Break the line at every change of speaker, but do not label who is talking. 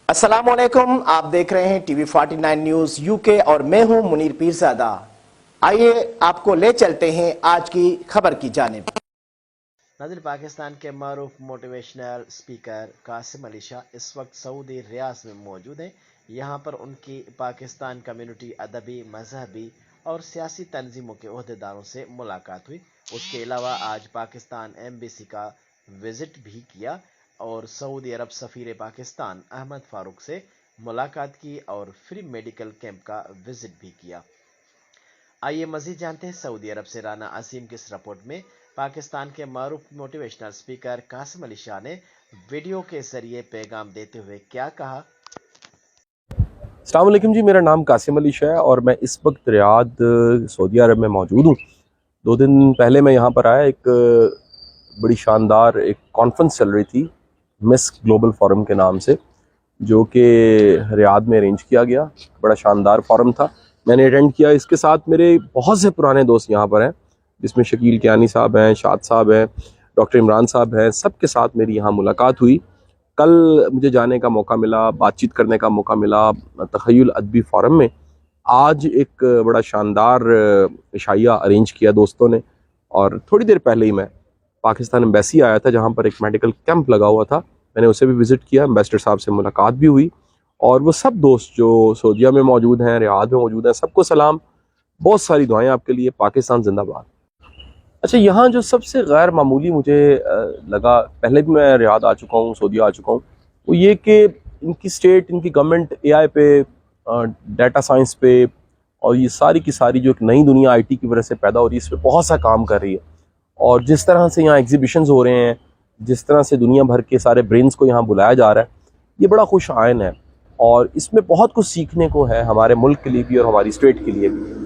अस्सलामुअलैकुम, आप देख रहे हैं टीवी 49 न्यूज यूके और मैं हूं मुनीर पीरजादा। आइए आपको ले चलते हैं आज की खबर की जानिब। नाज़रीन, पाकिस्तान के मारूफ मोटिवेशनल स्पीकर कासिम अली शाह इस वक्त सऊदी रियाद में मौजूद हैं। यहाँ पर उनकी पाकिस्तान कम्युनिटी, अदबी, मजहबी और सियासी तंजीमों के अहदेदारों से मुलाकात हुई। उसके अलावा आज पाकिस्तान एम्बेसी का विजिट भी किया और सऊदी अरब सफ़ीर पाकिस्तान अहमद फारूक से मुलाकात की और फ्री मेडिकल कैंप का विजिट भी किया। आइए मजीद जानते हैं सऊदी अरब से राना अजीम की इस रिपोर्ट में। पाकिस्तान के मारूफ मोटिवेशनल स्पीकर कासिम अली शाह ने वीडियो के जरिए पैगाम देते हुए क्या कहा।
अस्सलाम वालेकुम जी, मेरा नाम कासिम अली शाह है और मैं इस वक्त रियाद सऊदी अरब में मौजूद हूँ। 2 दिन पहले मैं यहाँ पर आया, एक बड़ी शानदार एक कॉन्फ्रेंस चल रही थी मिस ग्लोबल फोरम के नाम से, जो कि रियाद में अरेंज किया गया। बड़ा शानदार फोरम था, मैंने अटेंड किया। इसके साथ मेरे बहुत से पुराने दोस्त यहाँ पर हैं, जिसमें शकील कियानी साहब हैं, शाद साहब हैं, डॉक्टर इमरान साहब हैं। सब के साथ मेरी यहाँ मुलाकात हुई। कल मुझे जाने का मौका मिला, बातचीत करने का मौका मिला तख़य्युल अदबी फोरम में। आज एक बड़ा शानदार इशाइया अरेंज किया दोस्तों ने, और थोड़ी देर पहले ही मैं पाकिस्तान एम्बेसी आया था, जहाँ पर एक मेडिकल कैंप लगा हुआ था। मैंने उसे भी विज़िट किया, एम्बेसडर साहब से मुलाकात भी हुई। और वो सब दोस्त जो सऊदीया में मौजूद हैं, रियाद में मौजूद हैं, सबको सलाम, बहुत सारी दुआएं आपके लिए। पाकिस्तान जिंदाबाद। अच्छा, यहाँ जो सबसे गैर मामूली मुझे लगा, पहले भी मैं रियाद आ चुका हूँ, सऊदीया आ चुका हूँ, वो ये कि इनकी स्टेट, इनकी गवर्नमेंट AI पे, डाटा साइंस पे और ये सारी की सारी जो एक नई दुनिया IT की वजह से पैदा हो रही है, इस पर बहुत सा काम कर रही है। और जिस तरह से यहाँ एग्जीबिशंस हो रहे हैं, जिस तरह से दुनिया भर के सारे ब्रेन्स को यहाँ बुलाया जा रहा है, ये बड़ा खुश आयन है और इसमें बहुत कुछ सीखने को है हमारे मुल्क के लिए भी और हमारी स्टेट के लिए भी।